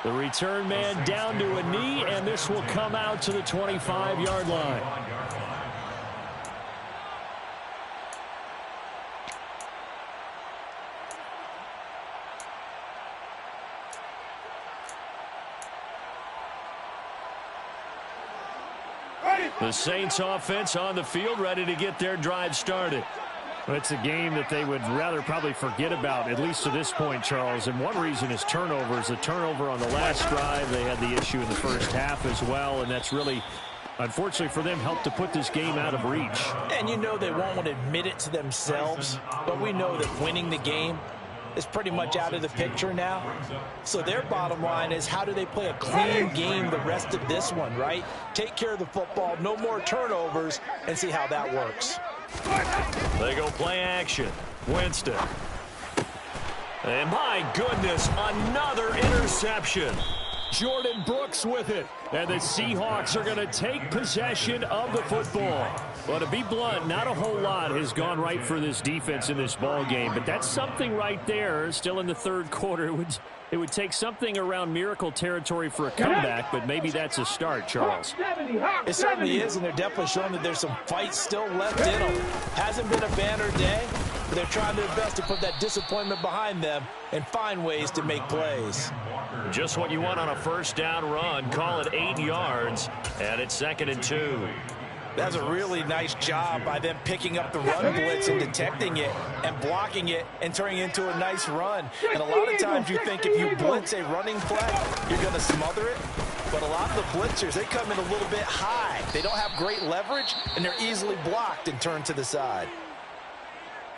The return man down to a knee, and this will come out to the 25-yard line. The Saints offense on the field, ready to get their drive started. Well, it's a game that they would rather probably forget about, at least to this point, Charles. And one reason is turnovers. A turnover on the last drive. They had the issue in the first half as well, and that's really, unfortunately for them, helped to put this game out of reach. And you know they won't want to admit it to themselves, but we know that winning the game is pretty much out of the picture now. So their bottom line is, how do they play a clean game the rest of this one, right? Take care of the football, no more turnovers, and see how that works. They go play action. Winston. And my goodness, another interception. Jordan Brooks with it. And the Seahawks are going to take possession of the football. Well, to be blunt, not a whole lot has gone right for this defense in this ball game. But that's something right there. Still in the third quarter. It would take something around miracle territory for a comeback, but maybe that's a start, Charles. It certainly is, and they're definitely showing that there's some fight still left in them. Hasn't been a banner day, but they're trying their best to put that disappointment behind them and find ways to make plays. Just what you want on a first down run. Call it 8 yards, and it's 2nd and 2. That's a really nice job by them picking up the run blitz and detecting it and blocking it and turning it into a nice run. And a lot of times you think if you blitz a running play, you're going to smother it. But a lot of the blitzers, they come in a little bit high. They don't have great leverage, and they're easily blocked and turned to the side.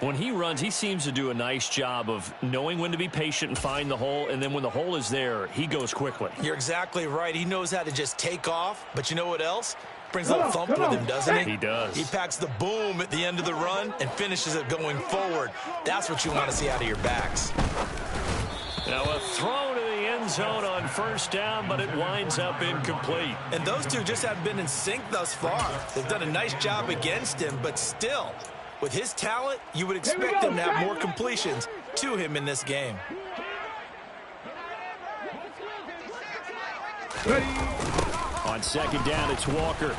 When he runs, he seems to do a nice job of knowing when to be patient and find the hole, and then when the hole is there, he goes quickly. You're exactly right. He knows how to just take off, but you know what else? Brings a little thump with him, doesn't he? He does. He packs the boom at the end of the run and finishes it going forward. That's what you want to see out of your backs. Now a throw to the end zone on first down, but it winds up incomplete. And those two just haven't been in sync thus far. They've done a nice job against him, but still, with his talent, you would expect him to have more completions to him in this game. On second down, it's Walker.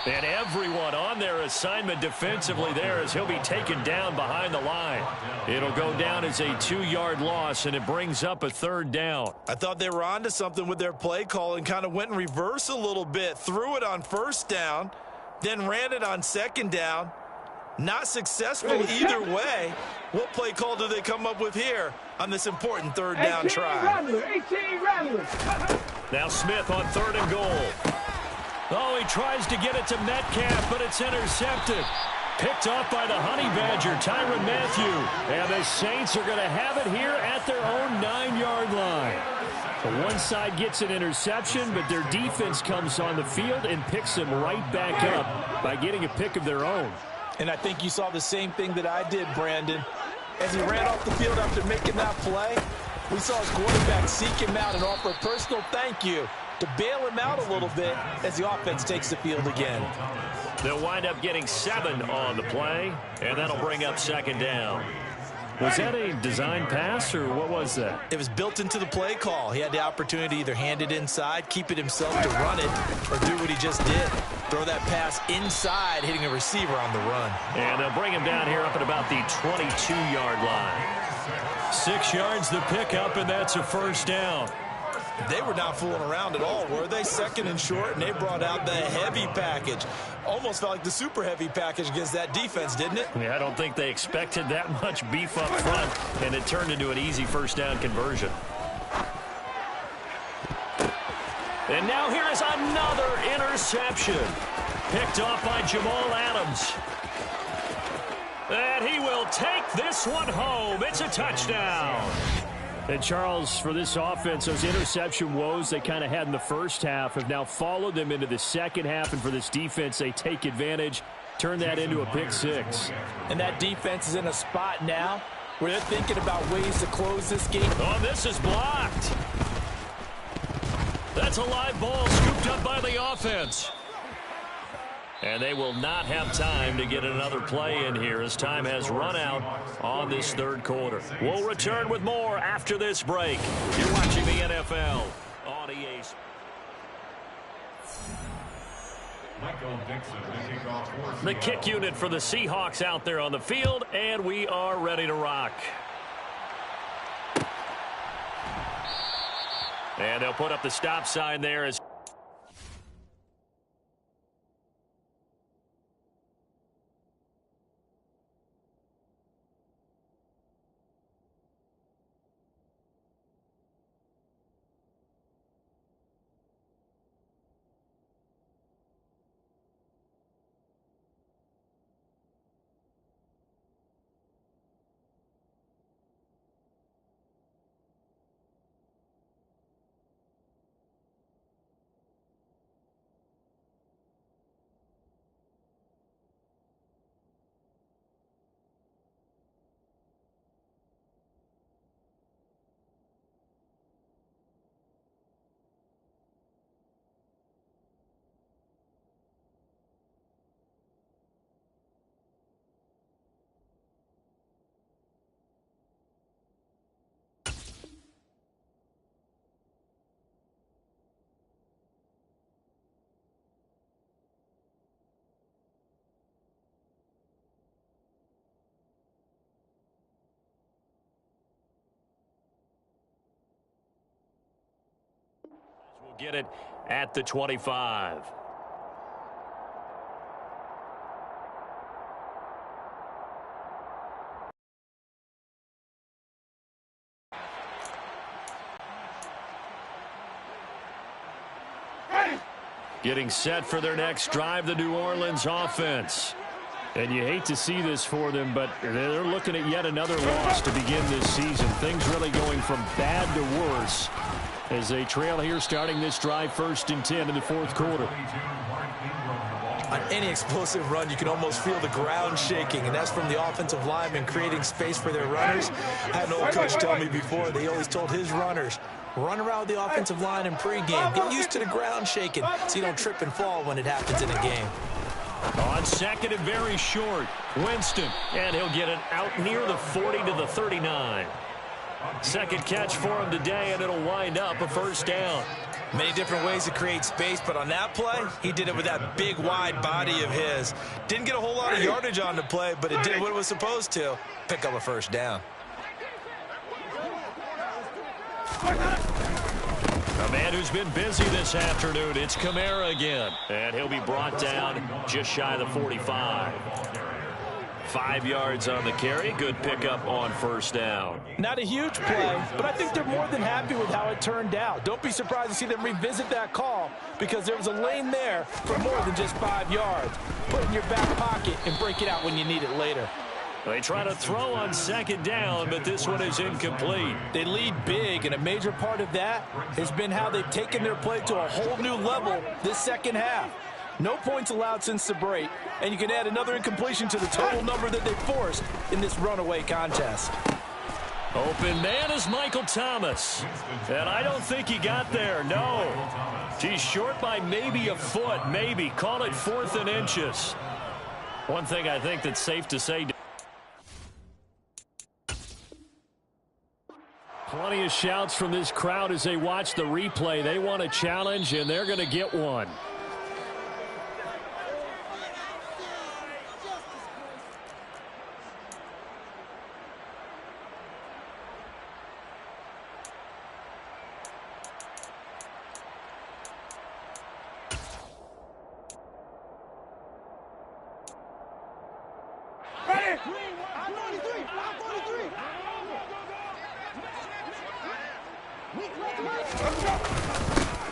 And everyone on their assignment defensively there as he'll be taken down behind the line. It'll go down as a 2-yard loss, and it brings up a 3rd down. I thought they were onto something with their play call and kind of went in reverse a little bit. Threw it on first down, then ran it on second down. Not successful either way. What play call do they come up with here on this important 3rd down try? 18 Rattler. Now Smith on 3rd and goal. Oh, he tries to get it to Metcalf, but it's intercepted. Picked off by the Honey Badger, Tyrann Mathieu. And the Saints are going to have it here at their own 9-yard line. The one side gets an interception, but their defense comes on the field and picks them right back up by getting a pick of their own. And I think you saw the same thing that I did, Brandon. As he ran off the field after making that play, we saw his quarterback seek him out and offer a personal thank you to bail him out a little bit as the offense takes the field again. They'll wind up getting 7 on the play, and that'll bring up 2nd down. Was that a design pass, or what was that? It was built into the play call. He had the opportunity to either hand it inside, keep it himself to run it, or do what he just did. Throw that pass inside, hitting a receiver on the run. And they'll bring him down here up at about the 22-yard line. 6 yards the pickup, and that's a first down. They were not fooling around at all, were they? Second and short, and they brought out the heavy package. Almost felt like the super heavy package against that defense, didn't it? Yeah, I don't think they expected that much beef up front, and it turned into an easy first down conversion. And now here is another interception. Picked off by Jamal Adams. And he will take this one home. It's a touchdown. And Charles, for this offense, those interception woes they kind of had in the first half have now followed them into the second half. And for this defense, they take advantage, turn that into a pick six. And that defense is in a spot now where they're thinking about ways to close this game. Oh, this is blocked. That's a live ball scooped up by the offense. And they will not have time to get another play in here as time has run out on this third quarter. We'll return with more after this break. You're watching the NFL on EA. The kick unit for the Seahawks out there on the field, and we are ready to rock. And they'll put up the stop sign there as we'll get it at the 25. Getting set for their next drive, the New Orleans offense. And you hate to see this for them, but they're looking at yet another loss to begin this season. Things really going from bad to worse as they trail here starting this drive 1st and 10 in the fourth quarter. On any explosive run, you can almost feel the ground shaking, and that's from the offensive linemen creating space for their runners. I had an old coach tell me before, they always told his runners, run around the offensive line in pregame. Get used to the ground shaking so you don't trip and fall when it happens in a game. On second and very short, Winston, and he'll get it out near the 40 to the 39. Second catch for him today, and it'll wind up a first down. Many different ways to create space, but on that play, he did it with that big, wide body of his. Didn't get a whole lot of yardage on the play, but it did what it was supposed to. Pick up a first down. A man who's been busy this afternoon, it's Kamara again. And he'll be brought down just shy of the 45. 5 yards on the carry. Good pickup on first down. Not a huge play, but I think they're more than happy with how it turned out. Don't be surprised to see them revisit that call because there was a lane there for more than just 5 yards. Put it in your back pocket and break it out when you need it later. They try to throw on second down, but this one is incomplete. They lead big, and a major part of that has been how they've taken their play to a whole new level this second half. No points allowed since the break, and you can add another incompletion to the total number that they forced in this runaway contest. Open man is Michael Thomas. And I don't think he got there, no. He's short by maybe a foot, maybe. Call it 4th and inches. One thing I think that's safe to say. Plenty of shouts from this crowd as they watch the replay. They want a challenge, and they're going to get one.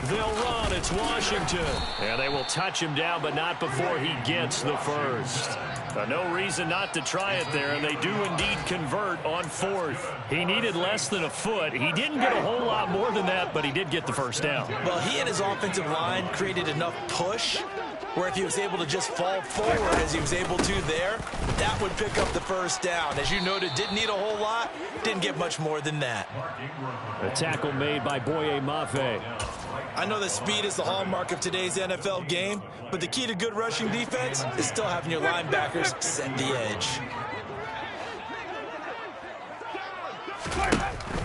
They'll run. It's Washington. And they will touch him down, but not before he gets the first. No reason not to try it there, and they do indeed convert on fourth. He needed less than a foot. He didn't get a whole lot more than that, but he did get the first down. Well, he and his offensive line created enough push where if he was able to just fall forward as he was able to there, that would pick up the first down. As you noted, didn't need a whole lot, didn't get much more than that. A tackle made by Boye Mafe. I know that speed is the hallmark of today's NFL game, but the key to good rushing defense is still having your linebackers set the edge.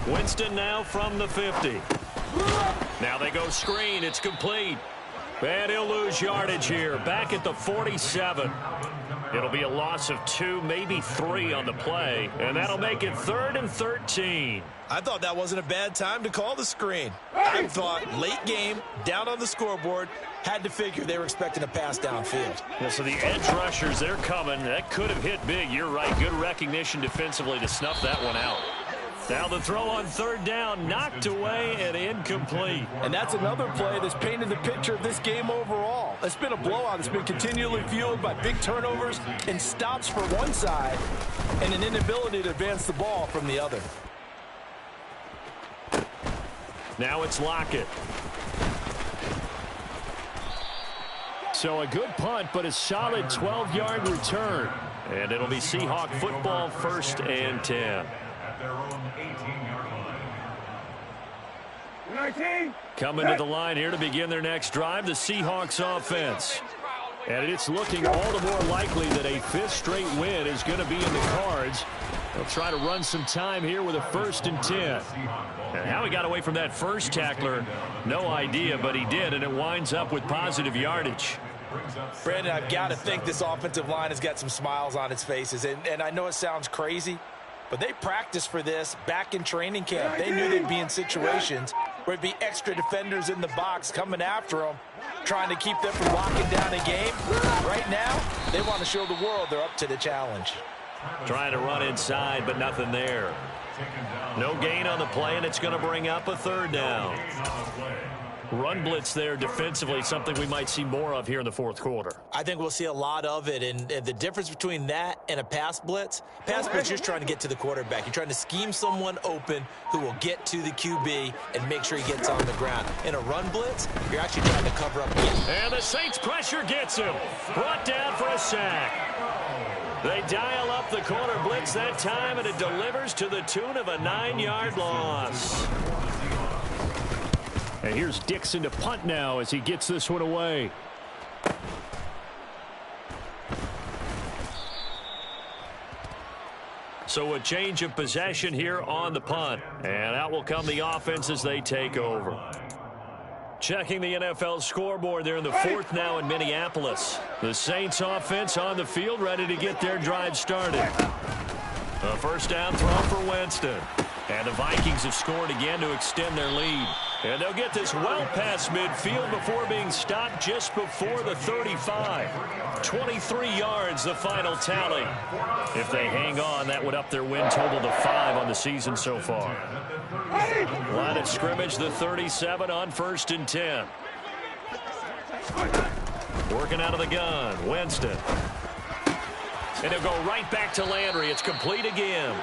Winston now from the 50. Now they go screen. It's complete. And he'll lose yardage here. Back at the 47. It'll be a loss of 2, maybe 3 on the play. And that'll make it 3rd and 13. I thought that wasn't a bad time to call the screen. I thought late game, down on the scoreboard, had to figure they were expecting a pass downfield. Yeah, so the edge rushers, they're coming. That could have hit big. You're right. Good recognition defensively to snuff that one out. Now the throw on 3rd down, knocked away and incomplete. And that's another play that's painted the picture of this game overall. It's been a blowout. It's been continually fueled by big turnovers and stops for one side and an inability to advance the ball from the other. Now it's Lockett. So a good punt, but a solid 12-yard return. And it'll be Seahawk football, 1st and 10. At their own 18-yard line. 19. Coming to the line here to begin their next drive, the Seahawks offense. And it's looking all the more likely that a 5th straight win is going to be in the cards. They'll try to run some time here with a 1st and 10. And how he got away from that first tackler, no idea, but he did, and it winds up with positive yardage. Brandon, I've got to think this offensive line has got some smiles on its faces. And I know it sounds crazy, but they practiced for this back in training camp. They knew they'd be in situations where it'd be extra defenders in the box coming after them, trying to keep them from locking down a game. Right now, they want to show the world they're up to the challenge. Trying to run inside, but nothing there. No gain on the play, and it's going to bring up a 3rd down. Run blitz there defensively, something we might see more of here in the 4th quarter. I think we'll see a lot of it, and the difference between that and a pass blitz, you're just trying to get to the quarterback. You're trying to scheme someone open who will get to the QB and make sure he gets on the ground. In a run blitz, you're actually trying to cover up. And the Saints pressure gets him. Brought down for a sack. They dial up the corner blitz that time, and it delivers to the tune of a 9-yard loss. And here's Dixon to punt now as he gets this one away. So a change of possession here on the punt. And out will come the offense as they take over. Checking the NFL scoreboard there in the 4th now in Minneapolis. The Saints offense on the field ready to get their drive started. A 1st down throw for Winston. And the Vikings have scored again to extend their lead. And they'll get this well past midfield before being stopped just before the 35. 23 yards, the final tally. If they hang on, that would up their win total to 5 on the season so far. Line of scrimmage, the 37 on 1st and 10. Working out of the gun, Winston. And he'll go right back to Landry. It's complete again.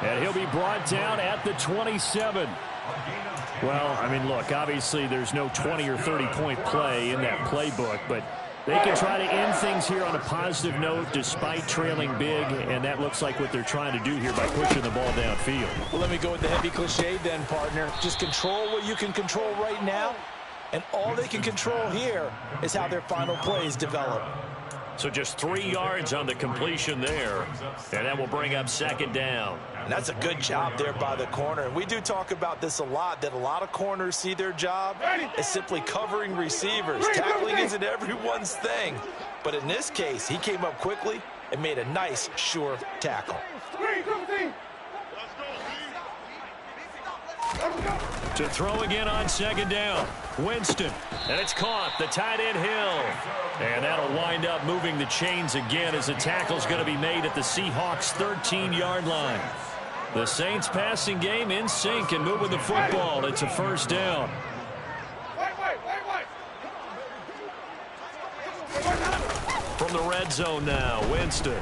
And he'll be brought down at the 27. Well, I mean, look, obviously there's no 20 or 30-point play in that playbook, but they can try to end things here on a positive note despite trailing big, and that looks like what they're trying to do here by pushing the ball downfield. Well, let me go with the heavy cliche then, partner. Just control what you can control right now, and all they can control here is how their final plays develop. So just 3 yards on the completion there, and that will bring up 2nd down. And that's a good job there by the corner. And we do talk about this a lot, that a lot of corners see their job as simply covering receivers. Tackling isn't everyone's thing. But in this case, he came up quickly and made a nice, sure tackle. To throw again on 2nd down. Winston. And it's caught. The tight end Hill. And that'll they'll wind up moving the chains again as the tackle's going to be made at the Seahawks' 13-yard line. The Saints passing game in sync and moving the football. It's a first down. From the red zone now, Winston.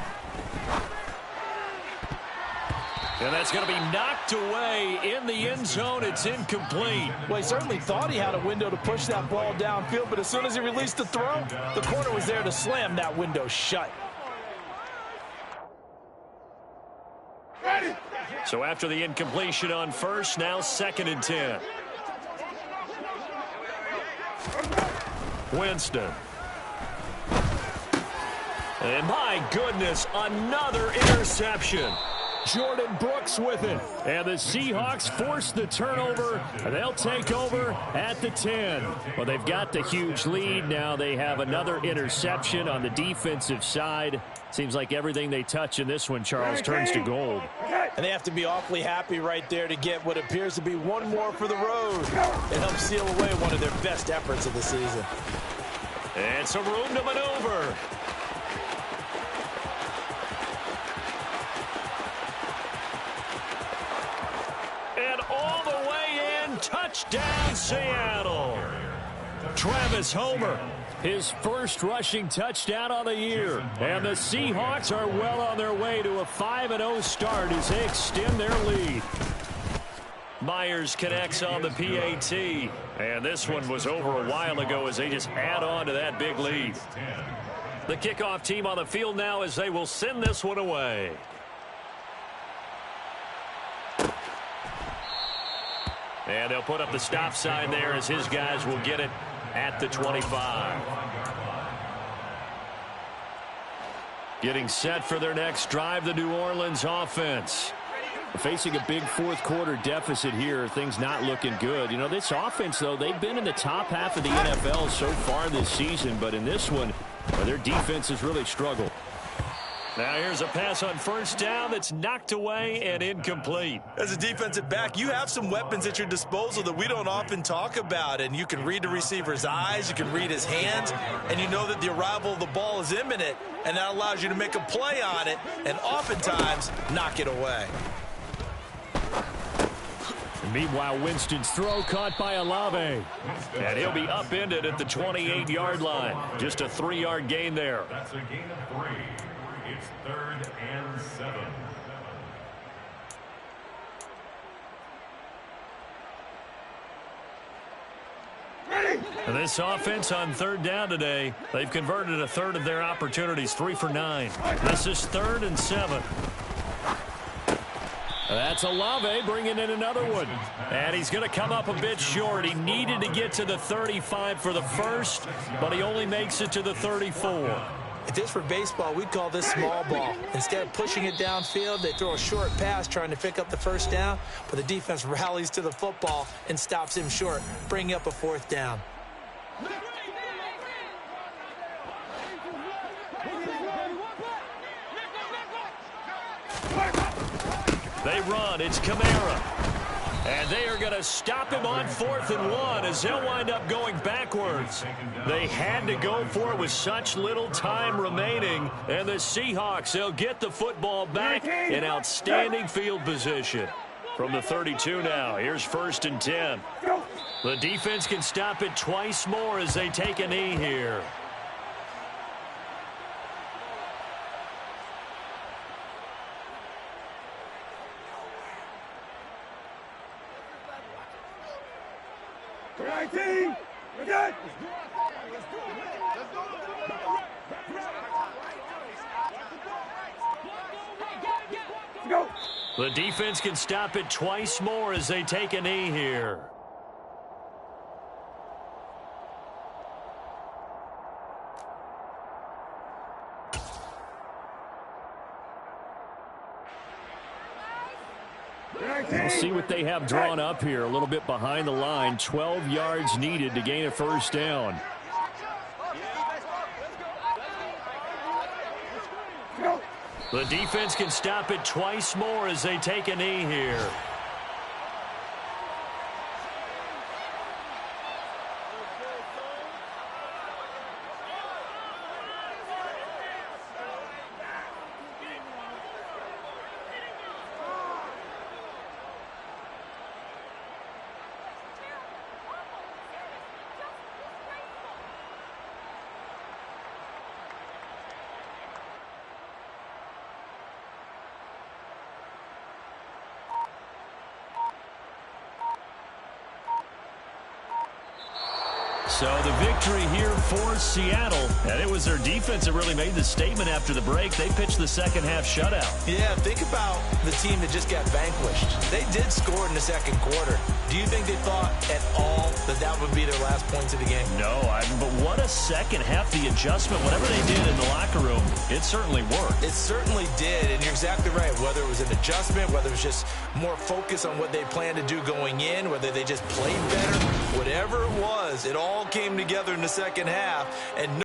And that's going to be knocked away in the end zone. It's incomplete. Well, he certainly thought he had a window to push that ball downfield, but as soon as he released the throw, the corner was there to slam that window shut. So after the incompletion on first, now 2nd and 10. Winston. And my goodness, another interception. Jordan Brooks with it. And the Seahawks force the turnover. They'll take over at the 10. Well, they've got the huge lead. Now they have another interception on the defensive side. Seems like everything they touch in this one, Charles, turns to gold. And they have to be awfully happy right there to get what appears to be one more for the road. It helps seal away one of their best efforts of the season. And some room to maneuver. And all the way in, touchdown Seattle. Travis Homer, his first rushing touchdown on the year. And the Seahawks are well on their way to a 5-0 start as they extend their lead. Myers connects on the PAT. And this one was over a while ago as they just add on to that big lead. The kickoff team on the field now as they will send this one away. And they'll put up the stop sign there as his guys will get it at the 25. Getting set for their next drive, the New Orleans offense. Facing a big fourth quarter deficit here, things not looking good. You know, this offense, though, they've been in the top half of the NFL so far this season, but in this one, their defense has really struggled. Now here's a pass on first down that's knocked away and incomplete. As a defensive back, you have some weapons at your disposal that we don't often talk about, and you can read the receiver's eyes, you can read his hands, and you know that the arrival of the ball is imminent, and that allows you to make a play on it and oftentimes knock it away. Meanwhile, Winston's throw caught by Olave. And he'll be upended at the 28-yard line. Just a 3-yard gain there. That's a gain of 3. It's 3rd and 7. And this offense on 3rd down today, they've converted a third of their opportunities, 3 for 9. This is 3rd and 7. That's Olave bringing in another one. And he's going to come up a bit short. He needed to get to the 35 for the first, but he only makes it to the 34. If this were baseball, we'd call this small ball. Instead of pushing it downfield, they throw a short pass trying to pick up the first down, but the defense rallies to the football and stops him short, bringing up a 4th down. They run. It's Kamara. And they are going to stop him on 4th and 1 as they'll wind up going backwards. They had to go for it with such little time remaining. And the Seahawks, they'll get the football back in outstanding field position. From the 32 now, here's 1st and 10. The defense can stop it twice more as they take a knee here. The defense can stop it twice more as they take a knee here. We'll see what they have drawn up here. A little bit behind the line. 12 yards needed to gain a first down. The defense can stop it twice more as they take a knee here. So the victory here for Seattle. And it was their defense that really made the statement after the break. They pitched the second half shutout. Yeah, think about the team that just got vanquished. They did score in the second quarter. Do you think they thought at all that that would be their last points of the game? No, but what a second half. The adjustment, whatever they did in the locker room, it certainly worked. It certainly did, and you're exactly right. Whether it was an adjustment, whether it was just more focus on what they planned to do going in, whether they just played better, whatever it was, it all came together in the second half. And